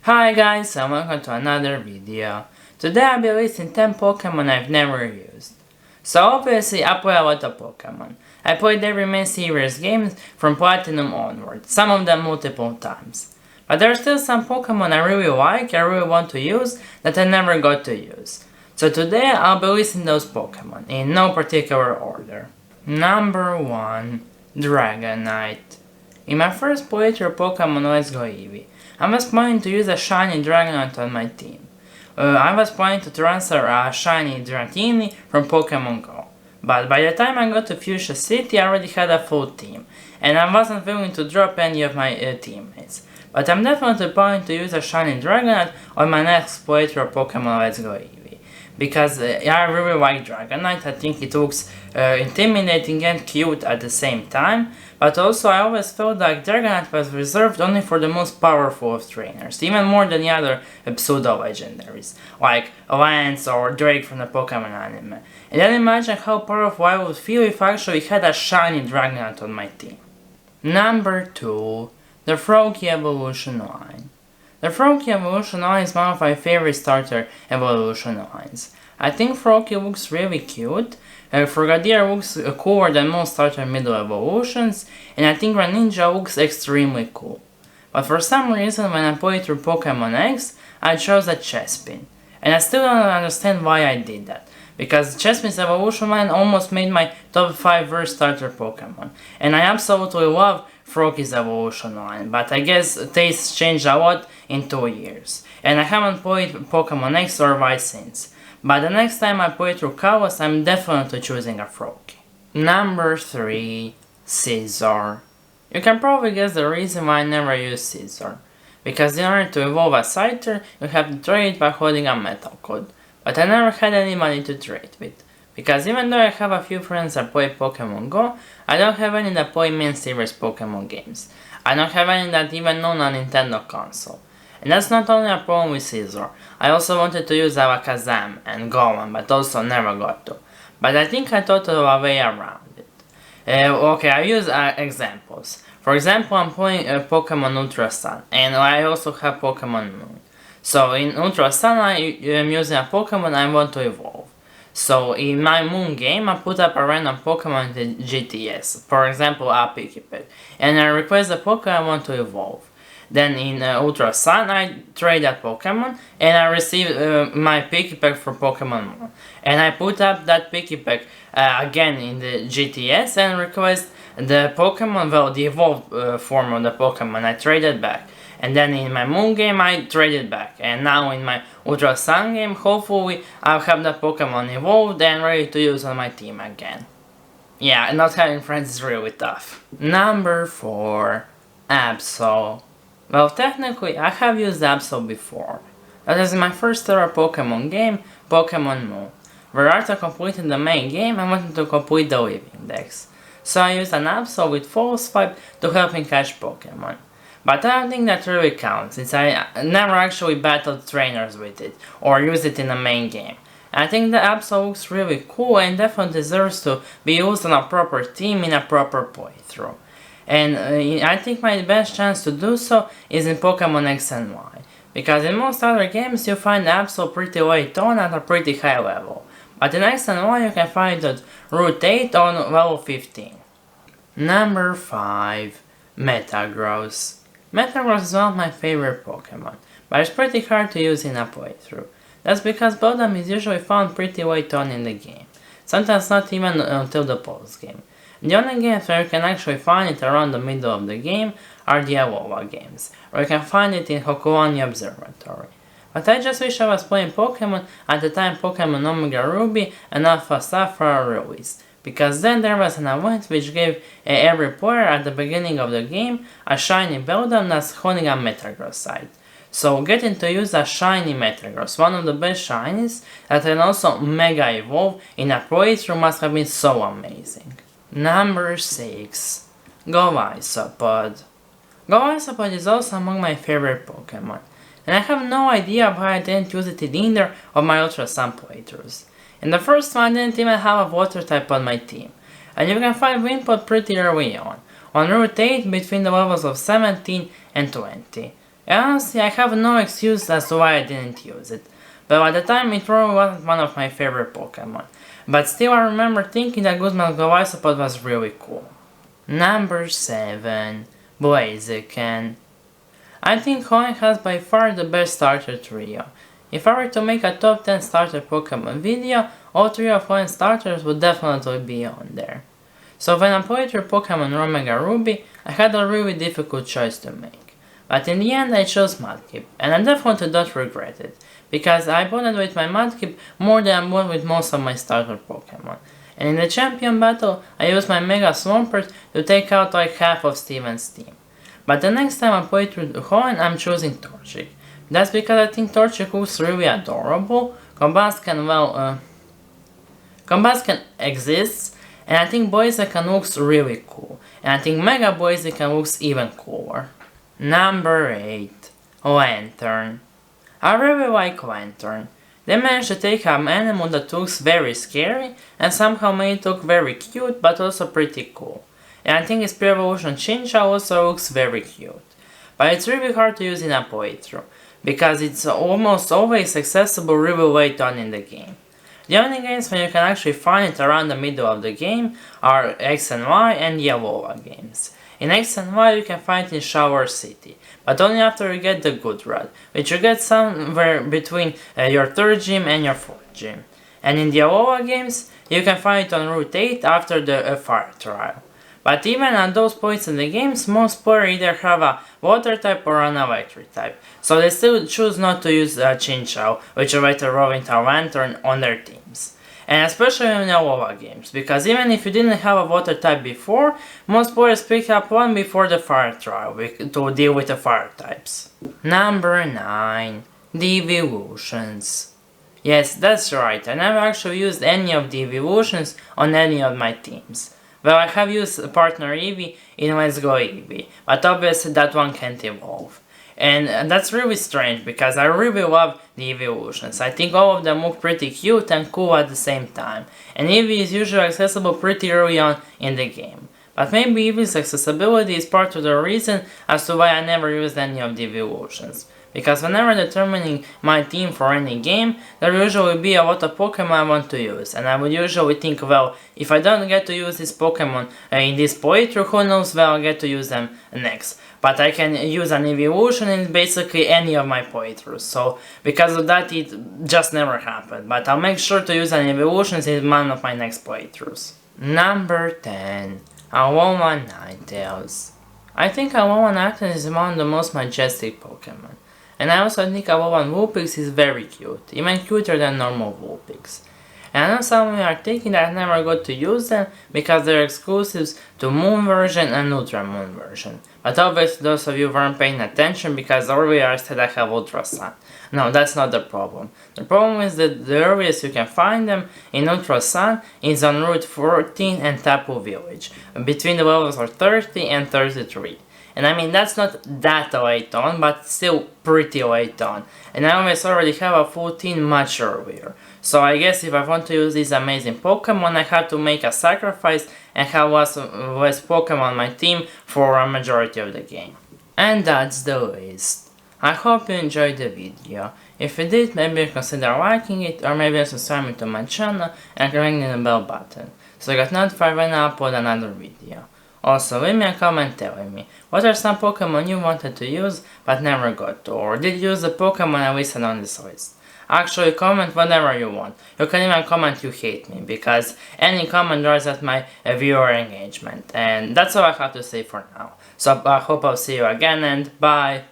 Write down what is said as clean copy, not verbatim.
Hi guys and welcome to another video. Today I'll be listing 10 Pokemon I've never used. So obviously I play a lot of Pokemon. I played every main series games from Platinum onward, some of them multiple times. But there are still some Pokemon I really like, I really want to use, that I never got to use. So today I'll be listing those Pokemon, in no particular order. Number 1. Dragonite. In my first playthrough of Pokemon Let's Go Eevee, I was planning to use a shiny Dragonite on my team. I was planning to transfer a shiny Dratini from Pokemon Go. But by the time I got to Fuchsia City I already had a full team, and I wasn't willing to drop any of my teammates. But I'm definitely planning to use a shiny Dragonite on my next playthrough of Pokemon Let's Go Eevee. Because I really like Dragonite, I think it looks intimidating and cute at the same time, but also I always felt like Dragonite was reserved only for the most powerful of trainers, even more than the other pseudo-legendaries, like Lance or Drake from the Pokemon anime. And then imagine how powerful I would feel if I actually had a shiny Dragonite on my team. Number 2. The Froakie Evolution line. The Froakie Evolution line is one of my favorite starter evolution lines. I think Froakie looks really cute, Frogadier looks cooler than most starter middle evolutions, and I think Greninja looks extremely cool. But for some reason when I played through Pokemon X, I chose a Chespin. And I still don't understand why I did that, because Chespin's evolution line almost made my top 5 worst starter Pokemon, and I absolutely love Froakie's evolution line, but I guess tastes changed a lot in 2 years, and I haven't played Pokemon X or Y since. But the next time I play through Kalos, I'm definitely choosing a Froakie. Number 3. Scizor. You can probably guess the reason why I never use Scizor. Because in order to evolve a Scyther, you have to trade it by holding a metal code. But I never had anybody to trade with. Because even though I have a few friends that play Pokemon Go, I don't have any that play main series Pokemon games. I don't have any that even own a Nintendo console. And that's not only a problem with Scizor. I also wanted to use Alakazam and Golem, but also never got to. But I think I thought of a way around it. Okay, I use examples. For example, I'm playing Pokemon Ultra Sun, and I also have Pokemon Moon. So in Ultra Sun I am using a Pokemon I want to evolve. So in my Moon game I put up a random Pokemon in the GTS, for example a Pikipek, and I request the Pokemon I want to evolve. Then in Ultra Sun I trade that Pokemon and I receive my Pikipek from Pokemon Moon. And I put up that Pikipek again in the GTS and request the Pokemon, well the evolved form of the Pokemon I traded back. And then in my Moon game I traded back, and now in my Ultra Sun game hopefully I'll have the Pokemon evolved and ready to use on my team again. Yeah, not having friends is really tough. Number 4. Absol. Well, technically I have used Absol before. That is in my first ever Pokemon game, Pokemon Moon, where after completing the main game I wanted to complete the Living Dex. So I used an Absol with False Swipe to help me catch Pokemon. But I don't think that really counts, since I never actually battled trainers with it, or used it in the main game. I think the Absol looks really cool and definitely deserves to be used on a proper team in a proper playthrough. And I think my best chance to do so is in Pokemon X and Y, because in most other games you find Absol pretty late on at a pretty high level, but in X and Y you can find it at Route 8 on level 15. Number 5. Metagross. Metagross is one of my favorite Pokemon, but it's pretty hard to use in a playthrough. That's because Bodom is usually found pretty late on in the game, sometimes not even until the post game. The only games where you can actually find it around the middle of the game are the Alola games, where you can find it in Hokulani Observatory. But I just wish I was playing Pokemon at the time Pokemon Omega Ruby and Alpha Sapphire released, because then there was an event which gave every player at the beginning of the game a shiny Beldum that's holding a Metagross side. So getting to use a shiny Metagross, one of the best shinies, that can also mega evolve in a playthrough must have been so amazing. Number 6. Golisopod. Golisopod is also among my favorite Pokemon, and I have no idea why I didn't use it in either of my Ultra Sun playthroughs. In the first one I didn't even have a water type on my team, and you can find Wimpod pretty early on Route 8 between the levels of 17 and 20. And honestly, I have no excuse as to why I didn't use it. But at the time, it probably wasn't one of my favorite Pokemon. But still, I remember thinking that Guzman's Golisopod was really cool. Number 7. Blaziken. I think Hoenn has by far the best starter trio. If I were to make a top 10 starter Pokemon video, all 3 of Hoenn's starters would definitely be on there. So when I played through Pokemon Omega Ruby, I had a really difficult choice to make. But in the end I chose Mudkip, and I definitely don't regret it, because I bonded with my Mudkip more than I bonded with most of my starter Pokemon. And in the champion battle, I used my Mega Swampert to take out like half of Steven's team. But the next time I play through Hoenn, I'm choosing Torchic. That's because I think Torchic looks really adorable, Combusken exists, and I think Blaziken looks really cool, and I think Mega Blaziken looks even cooler. Number 8. Lantern. I really like Lantern. They managed to take an animal that looks very scary and somehow made it look very cute but also pretty cool. And I think its pre-evolution Chincha also looks very cute. But it's really hard to use in a playthrough, because it's almost always accessible really late on in the game. The only games when you can actually find it around the middle of the game are X and Y and Yellow games. In X and Y you can find it in Shower City, but only after you get the good rod, which you get somewhere between your 3rd gym and your 4th gym. And in the Alola games, you can find it on Route 8 after the Fire Trial. But even at those points in the games, most players either have a Water type or an Electric type, so they still choose not to use Chinchou, which is later evolve into a Lantern, on their teams. And especially in Alola games, because even if you didn't have a Water type before, most players pick up one before the Fire Trial to deal with the Fire types. Number 9. The Evolutions. Yes, that's right, I never actually used any of the Evolutions on any of my teams. Well, I have used Partner Eevee in Let's Go Eevee, but obviously that one can't evolve. And that's really strange, because I really love the Evolutions. I think all of them look pretty cute and cool at the same time, and Eevee is usually accessible pretty early on in the game. But maybe Eevee's accessibility is part of the reason as to why I never used any of the Evolutions. Because whenever determining my team for any game, there will usually be a lot of Pokemon I want to use, and I would usually think, well, if I don't get to use this Pokemon in this playthrough, who knows, well, I'll get to use them next. But I can use an evolution in basically any of my playthroughs, so because of that it just never happened, but I'll make sure to use an evolution in one of my next playthroughs. Number 10. Alolan Nighttails. I think Alolan Nighttails is one of the most majestic Pokemon. And I also think Alolan Vulpix is very cute, even cuter than normal Vulpix. And I know some of you are thinking that I never got to use them because they're exclusives to Moon version and Ultra Moon version. But obviously those of you weren't paying attention because earlier I said I have Ultra Sun. No, that's not the problem. The problem is that the earliest you can find them in Ultra Sun is on Route 14 and Tapu Village, between the levels of 30 and 33. And I mean, that's not that late on, but still pretty late on. And I already have a full team much earlier. So I guess if I want to use these amazing Pokemon, I have to make a sacrifice and have less Pokemon on my team for a majority of the game. And that's the list. I hope you enjoyed the video. If you did, maybe consider liking it, or maybe subscribing to my channel and ringing the bell button, so you get notified when I upload another video. Also, leave me a comment telling me, what are some Pokemon you wanted to use but never got to, or did you use the Pokemon I listed on this list? Actually, comment whatever you want. You can even comment you hate me, because any comment drives at my viewer engagement. And that's all I have to say for now. So I hope I'll see you again, and bye!